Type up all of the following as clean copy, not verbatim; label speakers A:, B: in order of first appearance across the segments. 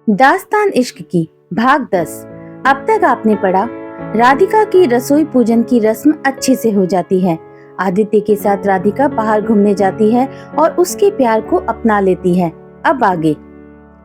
A: दास्तान इश्क की भाग 10। अब तक आपने पढ़ा, राधिका की रसोई पूजन की रस्म अच्छे से हो जाती है। आदित्य के साथ राधिका बाहर घूमने जाती है और उसके प्यार को अपना लेती है। अब आगे।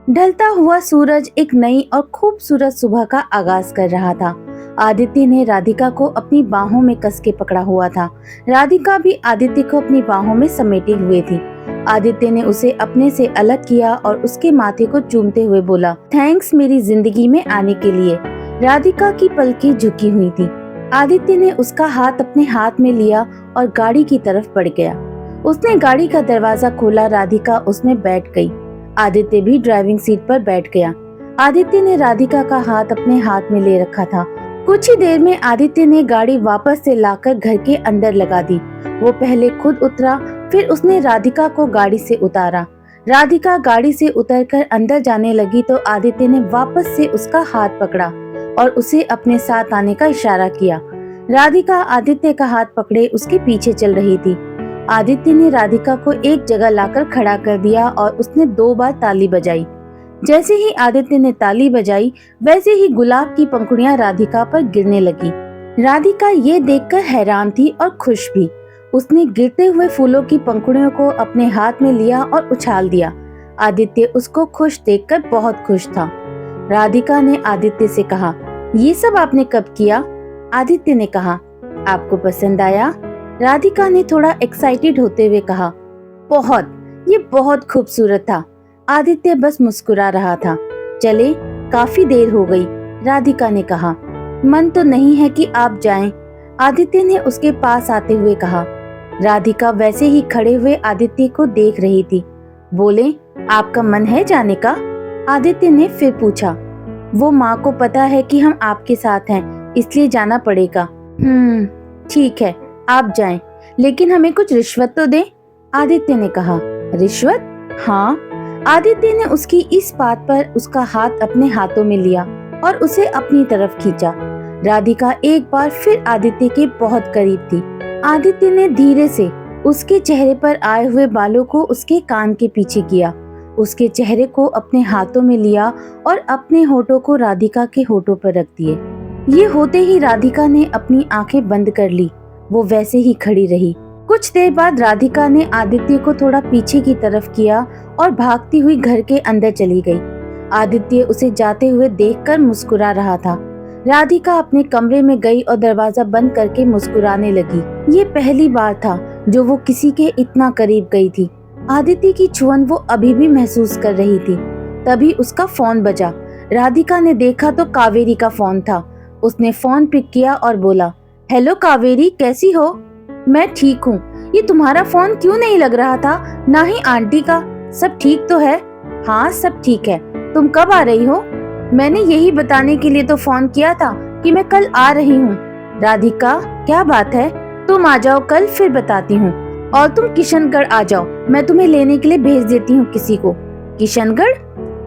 A: ढलता हुआ सूरज एक नई और खूबसूरत सुबह का आगाज कर रहा था। आदित्य ने राधिका को अपनी बाहों में कस के पकड़ा हुआ था। राधिका भी आदित्य को अपनी बाहों में समेटे हुए थी। आदित्य ने उसे अपने से अलग किया और उसके माथे को चूमते हुए बोला, थैंक्स मेरी जिंदगी में आने के लिए। राधिका की पलकें झुकी हुई थी। आदित्य ने उसका हाथ अपने हाथ में लिया और गाड़ी की तरफ बढ़ गया। उसने गाड़ी का दरवाजा खोला, राधिका उसमें बैठ गई। आदित्य भी ड्राइविंग सीट पर बैठ गया। आदित्य ने राधिका का हाथ अपने हाथ में ले रखा था। कुछ ही देर में आदित्य ने गाड़ी वापस से लाकर घर के अंदर लगा दी। वो पहले खुद उतरा, फिर उसने राधिका को गाड़ी से उतारा। राधिका गाड़ी से उतरकर अंदर जाने लगी तो आदित्य ने वापस से उसका हाथ पकड़ा और उसे अपने साथ आने का इशारा किया। राधिका आदित्य का हाथ पकड़े उसके पीछे चल रही थी। आदित्य ने राधिका को एक जगह लाकर खड़ा कर दिया और उसने 2 बार ताली बजाई। जैसे ही आदित्य ने ताली बजाई, वैसे ही गुलाब की पंखुड़ियां राधिका पर गिरने लगी। राधिका ये देखकर हैरान थी और खुश भी। उसने गिरते हुए फूलों की पंखुड़ियों को अपने हाथ में लिया और उछाल दिया। आदित्य उसको खुश देखकर बहुत खुश था। राधिका ने आदित्य से कहा, ये सब आपने कब किया? आदित्य ने कहा, आपको पसंद आया? राधिका ने थोड़ा एक्साइटेड होते हुए कहा, बहुत, ये बहुत खूबसूरत था। आदित्य बस मुस्कुरा रहा था। चले, काफी देर हो गई, राधिका ने कहा। मन तो नहीं है कि आप जाएं, आदित्य ने उसके पास आते हुए कहा। राधिका वैसे ही खड़े हुए आदित्य को देख रही थी। बोले, आपका मन है जाने का? आदित्य ने फिर पूछा। वो माँ को पता है कि हम आपके साथ हैं, इसलिए जाना पड़ेगा। ठीक है, आप जाएं, लेकिन हमें कुछ रिश्वत तो दें, आदित्य ने कहा। रिश्वत? हाँ। आदित्य ने उसकी इस बात पर उसका हाथ अपने हाथों में लिया और उसे अपनी तरफ खींचा। राधिका एक बार फिर आदित्य के बहुत करीब थी। आदित्य ने धीरे से उसके चेहरे पर आए हुए बालों को उसके कान के पीछे किया, उसके चेहरे को अपने हाथों में लिया और अपने होठों को राधिका के होठों पर रख दिए। ये होते ही राधिका ने अपनी आंखें बंद कर ली। वो वैसे ही खड़ी रही। कुछ देर बाद राधिका ने आदित्य को थोड़ा पीछे की तरफ किया और भागती हुई घर के अंदर चली गई। आदित्य उसे जाते हुए देखकर मुस्कुरा रहा था। राधिका अपने कमरे में गई और दरवाजा बंद करके मुस्कुराने लगी। ये पहली बार था जो वो किसी के इतना करीब गई थी। आदित्य की छुअन वो अभी भी महसूस कर रही थी। तभी उसका फोन बजा। राधिका ने देखा तो कावेरी का फोन था। उसने फोन पिक किया और बोला, हेलो कावेरी, कैसी हो? मैं ठीक हूँ। ये तुम्हारा फोन क्यों नहीं लग रहा था? ना ही आंटी का। सब ठीक तो है? हाँ, सब ठीक है। तुम कब आ रही हो? मैंने यही बताने के लिए तो फोन किया था कि मैं कल आ रही हूँ। राधिका, क्या बात है? तुम आ जाओ कल, फिर बताती हूँ। और तुम किशनगढ़ आ जाओ, मैं तुम्हें लेने के लिए भेज देती हूँ किसी को। किशनगढ़?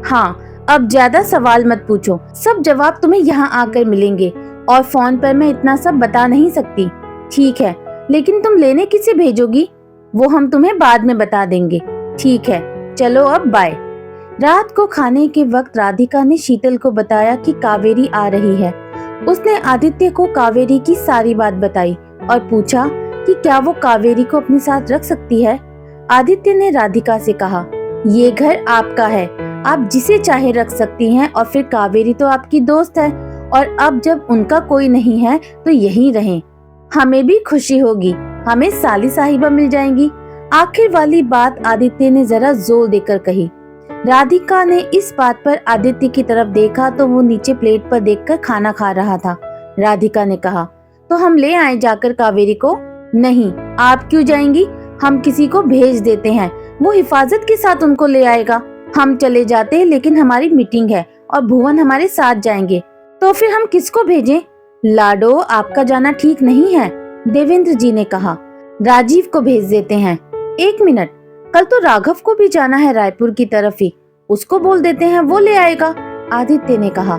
A: हाँ, अब ज्यादा सवाल मत पूछो, सब जवाब तुम्हें यहाँ आकर मिलेंगे और फोन पर मैं इतना सब बता नहीं सकती। ठीक है, लेकिन तुम लेने किसे भेजोगी? वो हम तुम्हें बाद में बता देंगे। ठीक है, चलो अब बाय। रात को खाने के वक्त राधिका ने शीतल को बताया कि कावेरी आ रही है। उसने आदित्य को कावेरी की सारी बात बताई और पूछा कि क्या वो कावेरी को अपने साथ रख सकती है। आदित्य ने राधिका से कहा, ये घर आपका है, आप जिसे चाहे रख सकती हैं और फिर कावेरी तो आपकी दोस्त है और अब जब उनका कोई नहीं है तो यहीं रहें। हमें भी खुशी होगी, हमें साली साहिबा मिल जाएंगी। आखिर वाली बात आदित्य ने जरा जोर देकर कही। राधिका ने इस बात पर आदित्य की तरफ देखा तो वो नीचे प्लेट पर देखकर खाना खा रहा था। राधिका ने कहा, तो हम ले आए जाकर कावेरी को? नहीं, आप क्यों जाएंगी? हम किसी को भेज देते हैं, वो हिफाजत के साथ उनको ले आएगा। हम चले जाते, लेकिन हमारी मीटिंग है और भुवन हमारे साथ जाएंगे। तो फिर हम किसको भेजें? लाडो, आपका जाना ठीक नहीं है, देवेंद्र जी ने कहा। राजीव को भेज देते हैं। 1 मिनट, कल तो राघव को भी जाना है रायपुर की तरफ ही, उसको बोल देते हैं, वो ले आएगा, आदित्य ने कहा।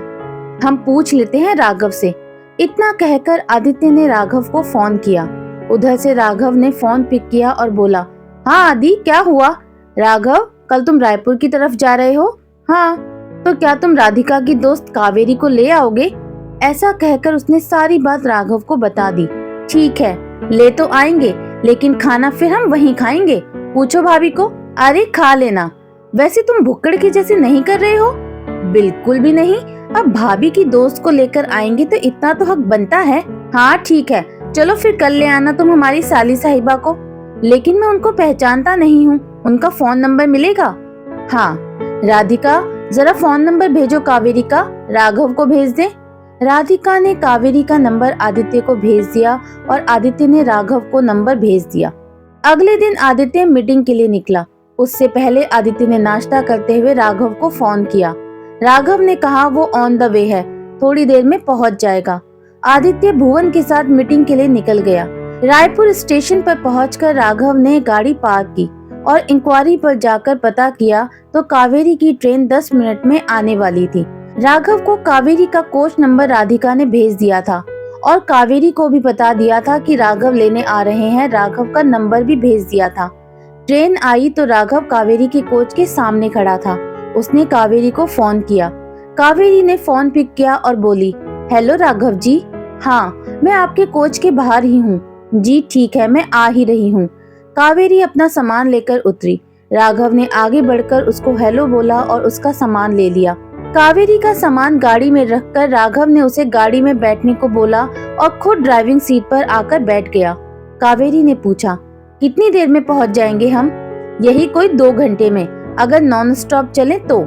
A: हम पूछ लेते हैं राघव से। इतना कहकर आदित्य ने राघव को फोन किया। उधर से राघव ने फोन पिक किया और बोला, हाँ आदि, क्या हुआ? राघव, कल तुम रायपुर की तरफ जा रहे हो? हाँ। तो क्या तुम राधिका की दोस्त कावेरी को ले आओगे? ऐसा कहकर उसने सारी बात राघव को बता दी। ठीक है, ले तो आएंगे, लेकिन खाना फिर हम वहीं खाएंगे। पूछो भाभी को। अरे खा लेना। वैसे तुम भुक्कड़ के जैसे नहीं कर रहे हो। बिल्कुल भी नहीं। अब भाभी की दोस्त को लेकर आएंगे तो इतना तो हक बनता है। हाँ ठीक है, चलो फिर कल ले आना तुम हमारी साली साहिबा को। लेकिन मैं उनको पहचानता नहीं हूँ, उनका फोन नंबर मिलेगा? हाँ। राधिका, जरा फोन नंबर भेजो कावेरी का, राघव को भेज दे। राधिका ने कावेरी का नंबर आदित्य को भेज दिया और आदित्य ने राघव को नंबर भेज दिया। अगले दिन आदित्य मीटिंग के लिए निकला। उससे पहले आदित्य ने नाश्ता करते हुए राघव को फोन किया। राघव ने कहा वो ऑन द वे है, थोड़ी देर में पहुंच जाएगा। आदित्य भुवन के साथ मीटिंग के लिए निकल गया। रायपुर स्टेशन पर पहुंचकर राघव ने गाड़ी पार्क की और इंक्वायरी पर जाकर पता किया तो कावेरी की ट्रेन 10 मिनट में आने वाली थी। राघव को कावेरी का कोच नंबर राधिका ने भेज दिया था और कावेरी को भी बता दिया था कि राघव लेने आ रहे हैं। राघव का नंबर भी भेज दिया था। ट्रेन आई तो राघव कावेरी के कोच के सामने खड़ा था। उसने कावेरी को फोन किया। कावेरी ने फोन पिक किया और बोली, हेलो राघव जी। हाँ, मैं आपके कोच के बाहर ही हूँ। जी ठीक है, मैं आ ही रही हूँ। कावेरी अपना सामान लेकर उतरी। राघव ने आगे बढ़कर उसको हेलो बोला और उसका सामान ले लिया। कावेरी का सामान गाड़ी में रखकर राघव ने उसे गाड़ी में बैठने को बोला और खुद ड्राइविंग सीट पर आकर बैठ गया। कावेरी ने पूछा, कितनी देर में पहुंच जाएंगे हम? यही कोई 2 घंटे में, अगर नॉन स्टॉप चले तो।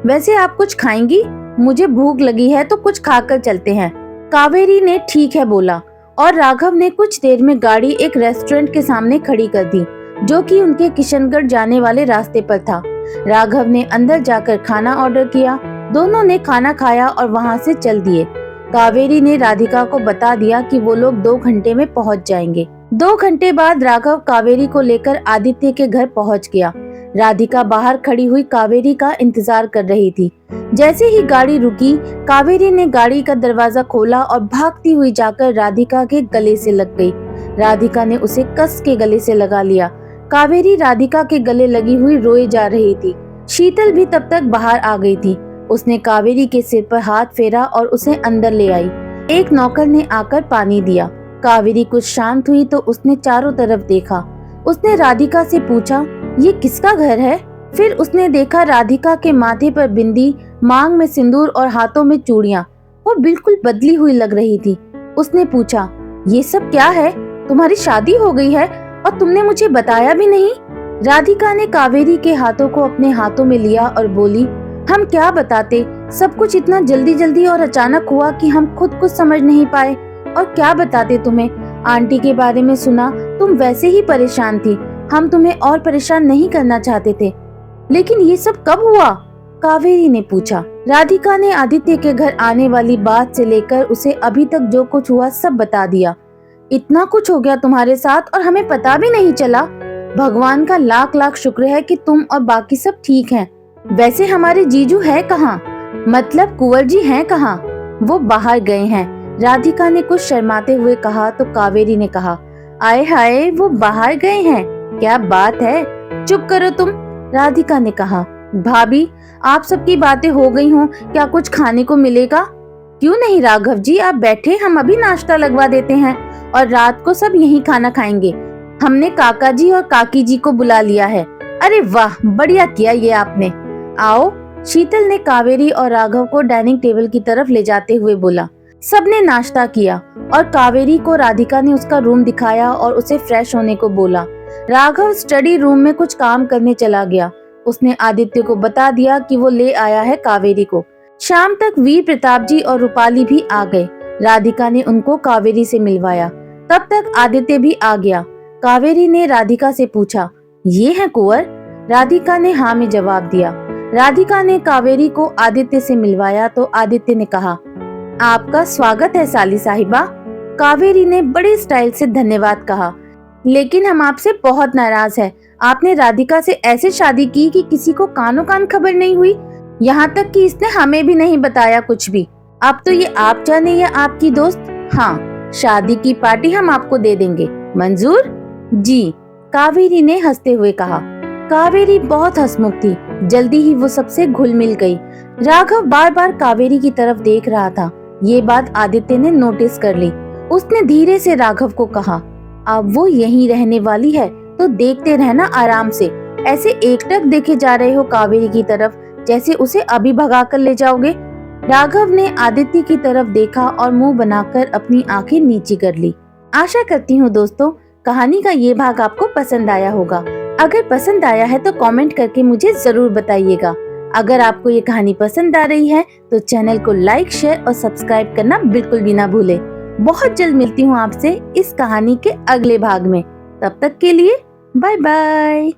A: वैसे आप कुछ खाएंगी? मुझे भूख लगी है तो कुछ खाकर चलते हैं। कावेरी ने ठीक है बोला और राघव ने कुछ देर में गाड़ी एक रेस्टोरेंट के सामने खड़ी कर दी, जो कि उनके किशनगढ़ जाने वाले रास्ते पर था। राघव ने अंदर जाकर खाना ऑर्डर किया। दोनों ने खाना खाया और वहां से चल दिए। कावेरी ने राधिका को बता दिया कि वो लोग 2 घंटे में पहुंच जाएंगे। 2 घंटे बाद राघव कावेरी को लेकर आदित्य के घर पहुंच गया। राधिका बाहर खड़ी हुई कावेरी का इंतजार कर रही थी। जैसे ही गाड़ी रुकी, कावेरी ने गाड़ी का दरवाजा खोला और भागती हुई जाकर राधिका के गले से लग गई। राधिका ने उसे कस के गले से लगा लिया। कावेरी राधिका के गले लगी हुई रोए जा रही थी। शीतल भी तब तक बाहर आ गई थी। उसने कावेरी के सिर पर हाथ फेरा और उसे अंदर ले आई। एक नौकर ने आकर पानी दिया। कावेरी कुछ शांत हुई तो उसने चारों तरफ देखा। उसने राधिका से पूछा, ये किसका घर है? फिर उसने देखा राधिका के माथे पर बिंदी, मांग में सिंदूर और हाथों में चूड़ियां। वो बिल्कुल बदली हुई लग रही थी। उसने पूछा, ये सब क्या है? तुम्हारी शादी हो गई है और तुमने मुझे बताया भी नहीं। राधिका ने कावेरी के हाथों को अपने हाथों में लिया और बोली, हम क्या बताते, सब कुछ इतना जल्दी जल्दी और अचानक हुआ कि हम खुद कुछ समझ नहीं पाए। और क्या बताते तुम्हें, आंटी के बारे में सुना, तुम वैसे ही परेशान थी। हम तुम्हें और परेशान नहीं करना चाहते थे। लेकिन ये सब कब हुआ? कावेरी ने पूछा। राधिका ने आदित्य के घर आने वाली बात से लेकर उसे अभी तक जो कुछ हुआ सब बता दिया। इतना कुछ हो गया तुम्हारे साथ और हमें पता भी नहीं चला। भगवान का लाख लाख शुक्र है कि तुम और बाकी सब ठीक हैं। वैसे हमारे जीजू है कहाँ? मतलब कुंवर जी हैं कहाँ? वो बाहर गए हैं। राधिका ने कुछ शर्माते हुए कहा तो कावेरी ने कहा, आए हाय, वो बाहर गए हैं? क्या बात है, चुप करो तुम। राधिका ने कहा, भाभी आप सबकी बातें हो गई हों, क्या कुछ खाने को मिलेगा? क्यों नहीं राघव जी, आप बैठे, हम अभी नाश्ता लगवा देते हैं और रात को सब यहीं खाना खाएंगे। हमने काका जी और काकी जी को बुला लिया है। अरे वाह, बढ़िया किया ये आपने। आओ। शीतल ने कावेरी और राघव को डाइनिंग टेबल की तरफ ले जाते हुए बोला। सबने नाश्ता किया और कावेरी को राधिका ने उसका रूम दिखाया और उसे फ्रेश होने को बोला। राघव स्टडी रूम में कुछ काम करने चला गया। उसने आदित्य को बता दिया कि वो ले आया है कावेरी को। शाम तक वीर प्रताप जी और रूपाली भी आ गए। राधिका ने उनको कावेरी से मिलवाया। तब तक आदित्य भी आ गया। कावेरी ने राधिका से पूछा, ये है कुंवर? राधिका ने हाँ में जवाब दिया। राधिका ने कावेरी को आदित्य से मिलवाया तो आदित्य ने कहा, आपका स्वागत है साली साहिबा। कावेरी ने बड़े स्टाइल से धन्यवाद कहा, लेकिन हम आपसे बहुत नाराज हैं। आपने राधिका से ऐसे शादी की कि किसी को कानो कान खबर नहीं हुई, यहाँ तक कि इसने हमें भी नहीं बताया कुछ भी। अब तो ये आप जाने या आपकी दोस्त। हाँ, शादी की पार्टी हम आपको दे देंगे, मंजूर? जी, कावेरी ने हंसते हुए कहा। कावेरी बहुत हंसमुख थी। जल्दी ही वो सबसे घुल मिल गई। राघव बार बार कावेरी की तरफ देख रहा था। ये बात आदित्य ने नोटिस कर ली। उसने धीरे से राघव को कहा, अब वो यहीं रहने वाली है तो देखते रहना आराम से। ऐसे एकटक देखे जा रहे हो कावेरी की तरफ, जैसे उसे अभी भगा कर ले जाओगे। राघव ने आदित्य की तरफ देखा और मुंह बनाकर अपनी आंखें नीची कर ली। आशा करती हूँ दोस्तों कहानी का ये भाग आपको पसंद आया होगा। अगर पसंद आया है तो कमेंट करके मुझे जरूर बताइएगा। अगर आपको ये कहानी पसंद आ रही है तो चैनल को लाइक, शेयर और सब्सक्राइब करना बिल्कुल भी ना भूले। बहुत जल्द मिलती हूँ आपसे इस कहानी के अगले भाग में। तब तक के लिए बाय बाय।